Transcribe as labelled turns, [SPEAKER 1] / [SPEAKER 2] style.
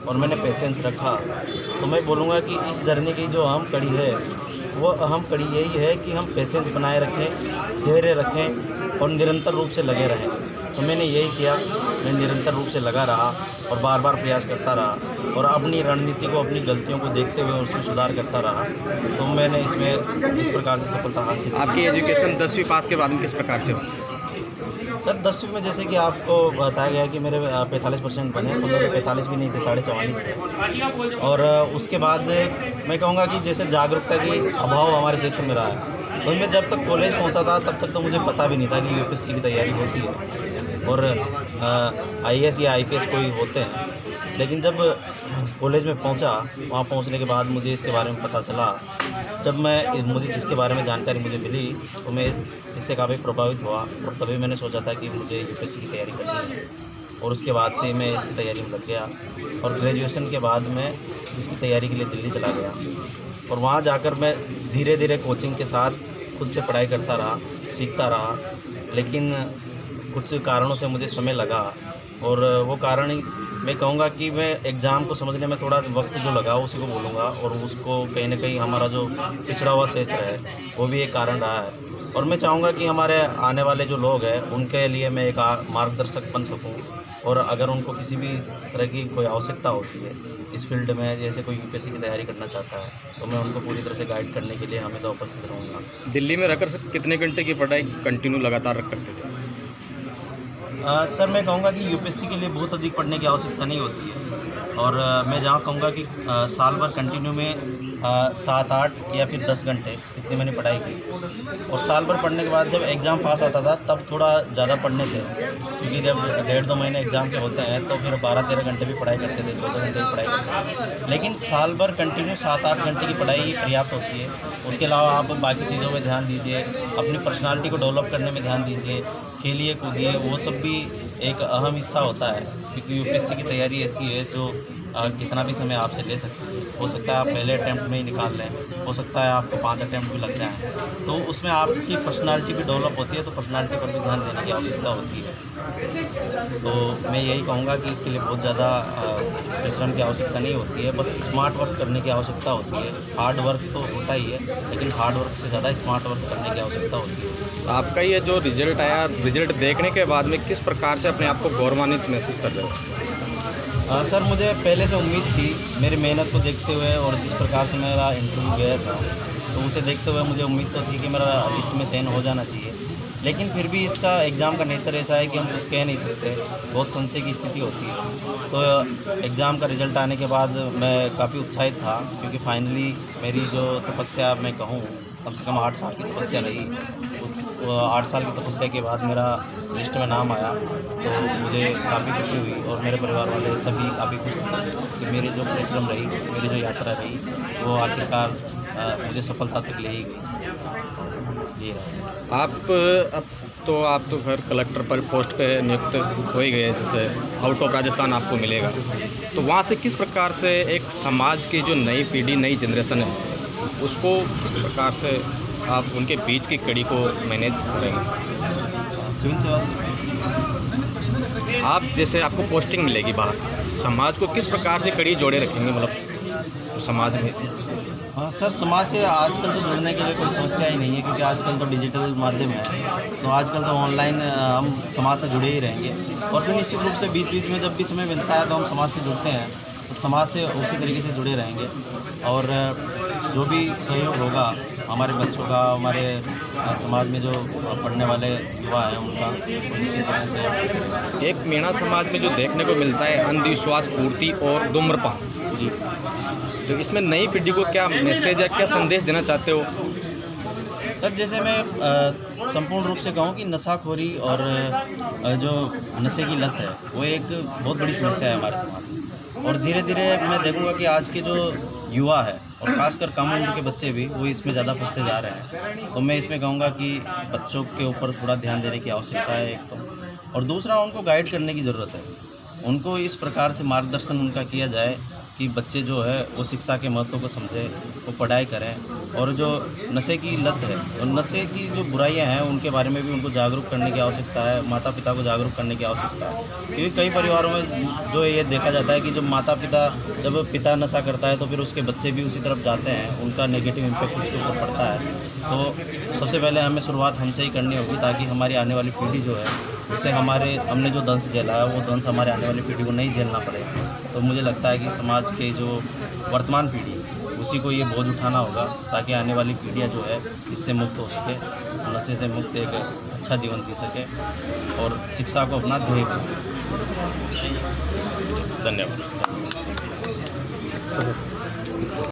[SPEAKER 1] और मैंने पेशेंस रखा, तो मैं बोलूँगा कि इस जर्नी की जो अहम कड़ी है, वो अहम कड़ी यही है कि हम पेशेंस बनाए रखें, धैर्य रखें और निरंतर रूप से लगे रहें। तो मैंने यही किया, मैं निरंतर रूप से लगा रहा और बार बार प्रयास करता रहा और अपनी रणनीति को, अपनी गलतियों को देखते हुए उसमें सुधार करता रहा। तो मैंने इसमें इस प्रकार से सफलता हासिल की।
[SPEAKER 2] आपकी एजुकेशन 10वीं पास के बाद में किस प्रकार से हो?
[SPEAKER 1] सर 10वीं में जैसे कि आपको बताया गया कि मेरे 45% बने, तो मेरे 45 भी नहीं थे, 44.5 थे। और उसके बाद मैं कहूँगा कि जैसे जागरूकता की अभाव हमारे क्षेत्र में रहा है। तो मैं जब तक कॉलेज पहुँचा था तब तक तो मुझे पता भी नहीं था कि यूपीएससी की तैयारी होती है और आईएएस या आईपीएस कोई होते हैं। लेकिन जब कॉलेज में पहुंचा, वहाँ पहुंचने के बाद मुझे इसके बारे में पता चला। जब मुझे इसके बारे में जानकारी मुझे मिली तो मैं इससे काफ़ी प्रभावित हुआ और तभी मैंने सोचा था कि मुझे यूपीएससी की तैयारी करनी है। और उसके बाद से मैं इसकी तैयारी में लग गया और ग्रेजुएशन के बाद मैं इसकी तैयारी के लिए दिल्ली चला गया और वहाँ जाकर मैं धीरे धीरे कोचिंग के साथ खुद से पढ़ाई करता रहा, सीखता रहा। लेकिन कुछ कारणों से मुझे समय लगा और वो कारण मैं कहूँगा कि मैं एग्ज़ाम को समझने में थोड़ा वक्त जो लगा उसी को बोलूँगा और उसको कहीं ना कहीं हमारा जो पिछड़ा हुआ क्षेत्र है वो भी एक कारण रहा है। और मैं चाहूँगा कि हमारे आने वाले जो लोग हैं उनके लिए मैं एक मार्गदर्शक बन सकूँ और अगर उनको किसी भी तरह की कोई आवश्यकता होती है इस फील्ड में, जैसे कोई यूपीएससी की तैयारी करना चाहता है, तो मैं उनको पूरी तरह से गाइड करने के लिए हमेशा उपस्थित रहूँगा।
[SPEAKER 2] दिल्ली में रहकर कितने घंटे की पढ़ाई कंटिन्यू लगातार करते थे?
[SPEAKER 1] सर मैं कहूँगा कि यूपीएससी के लिए बहुत अधिक पढ़ने की आवश्यकता नहीं होती है और मैं जहाँ कहूँगा कि साल भर कंटिन्यू में 7-8 या फिर 10 घंटे इतनी मैंने पढ़ाई की। और साल भर पढ़ने के बाद जब एग्ज़ाम पास आता था तब थोड़ा ज़्यादा पढ़ने थे, क्योंकि जब 1.5-2 महीने एग्ज़ाम के होते हैं तो फिर 12-13 घंटे भी पढ़ाई करते थे, 14 घंटे की पढ़ाई करते थे। लेकिन साल भर कंटिन्यू 7-8 घंटे की पढ़ाई पर्याप्त होती है। उसके अलावा आप बाकी चीज़ों में ध्यान दीजिए, अपनी पर्सनालिटी को डेवलप करने में ध्यान दीजिए, खेलिए कूदिए, वो सब भी एक अहम हिस्सा होता है। क्योंकि यूपीएससी की तैयारी ऐसी है जो कितना भी समय आपसे ले सकती है। हो सकता है आप पहले अटैम्प्ट में ही निकाल लें, हो सकता है आपको 5 अटैम्प्ट भी लग जाएँ। तो उसमें आपकी पर्सनालिटी भी डेवलप होती है, तो पर्सनालिटी पर भी ध्यान देने की आवश्यकता होती है। तो मैं यही कहूँगा कि इसके लिए बहुत ज़्यादा परिश्रम की आवश्यकता नहीं होती है, बस स्मार्ट वर्क करने की आवश्यकता होती है। हार्ड वर्क तो होता ही है, लेकिन हार्ड वर्क से ज़्यादा स्मार्ट वर्क करने की आवश्यकता होती है।
[SPEAKER 2] आपका ये जो रिजल्ट आया, रिजल्ट देखने के बाद में किस प्रकार से अपने आप को गौरवान्वित महसूस कर रहे हो?
[SPEAKER 1] सर मुझे पहले से उम्मीद थी, मेरी मेहनत को देखते हुए और जिस प्रकार से मेरा इंटरव्यू गया था तो उसे देखते हुए मुझे उम्मीद तो थी कि मेरा लिस्ट में चयन हो जाना चाहिए। लेकिन फिर भी इसका एग्ज़ाम का नेचर ऐसा है कि हम कुछ कह नहीं सकते, बहुत संशय की स्थिति होती है। तो एग्ज़ाम का रिज़ल्ट आने के बाद मैं काफ़ी उत्साहित था, क्योंकि फाइनली मेरी जो तपस्या मैं कहूँ कम से कम 8 साल की तपस्या रही। उस 8 साल की तपस्या के बाद मेरा लिस्ट में नाम आया तो मुझे काफ़ी खुशी हुई और मेरे परिवार वाले सभी काफ़ी खुश थे कि मेरी जो परिश्रम रही, मेरी जो यात्रा रही वो आखिरकार मुझे सफलता तक ले ही गई। जी रहा।
[SPEAKER 2] आप तो घर कलेक्टर पर पोस्ट पे नियुक्त हो ही गए, जैसे आउट ऑफ राजस्थान आपको मिलेगा, तो वहाँ से किस प्रकार से एक समाज की जो नई पीढ़ी, नई जनरेशन है, उसको किस प्रकार से आप उनके बीच की कड़ी को मैनेज करेंगे?
[SPEAKER 1] सिविल सेवा
[SPEAKER 2] आप जैसे आपको पोस्टिंग मिलेगी बाहर, समाज को किस प्रकार से कड़ी जोड़े रखेंगे, मतलब समाज में?
[SPEAKER 1] हाँ सर, समाज से आजकल तो जुड़ने के लिए कोई समस्या ही नहीं है, क्योंकि आजकल तो डिजिटल माध्यम है। तो आजकल तो ऑनलाइन हम समाज से जुड़े ही रहेंगे और फिर निश्चित रूप से बीच बीच में जब भी समय मिलता है तो हम समाज से जुड़ते हैं, तो समाज से उसी तरीके से जुड़े रहेंगे। और जो भी सहयोग होगा हमारे बच्चों का, हमारे समाज में जो पढ़ने वाले युवा हैं उनका, निश्चित तरह से।
[SPEAKER 2] एक मीणा समाज में जो देखने को मिलता है अंधविश्वास पूर्ति और धूम्रपान,
[SPEAKER 1] जी,
[SPEAKER 2] तो इसमें नई पीढ़ी को क्या मैसेज या क्या संदेश देना चाहते हो?
[SPEAKER 1] सर जैसे मैं संपूर्ण रूप से कहूँ कि नशाखोरी और जो नशे की लत है वो एक बहुत बड़ी समस्या है हमारे समाज में। और धीरे धीरे मैं देखूँगा कि आज के जो युवा है और ख़ासकर कम उम्र के बच्चे भी वो इसमें ज़्यादा फंसते जा रहे हैं। तो मैं इसमें कहूँगा कि बच्चों के ऊपर थोड़ा ध्यान देने की आवश्यकता है एक तो, और दूसरा उनको गाइड करने की ज़रूरत है। उनको इस प्रकार से मार्गदर्शन उनका किया जाए कि बच्चे जो है वो शिक्षा के महत्व को समझें, वो पढ़ाई करें और जो नशे की लत है और नशे की जो बुराइयां हैं उनके बारे में भी उनको जागरूक करने की आवश्यकता है, माता पिता को जागरूक करने की आवश्यकता है। क्योंकि कई परिवारों में जो ये देखा जाता है कि जब माता पिता जब पिता नशा करता है तो फिर उसके बच्चे भी उसी तरफ जाते हैं, उनका नेगेटिव इम्पैक्ट उसके ऊपर पड़ता है। तो सबसे पहले हमें शुरुआत हमसे ही करनी होगी ताकि हमारी आने वाली पीढ़ी जो है उससे हमने जो दंश झेला है वो दंश हमारे आने वाली पीढ़ी को नहीं झेलना पड़े। तो मुझे लगता है कि समाज के जो वर्तमान पीढ़ी उसी को ये बोझ उठाना होगा ताकि आने वाली पीढ़ियाँ जो है इससे मुक्त हो सके, नशे से मुक्त एक अच्छा जीवन जी सके और शिक्षा को अपना ध्येय बनाए।
[SPEAKER 2] धन्यवाद।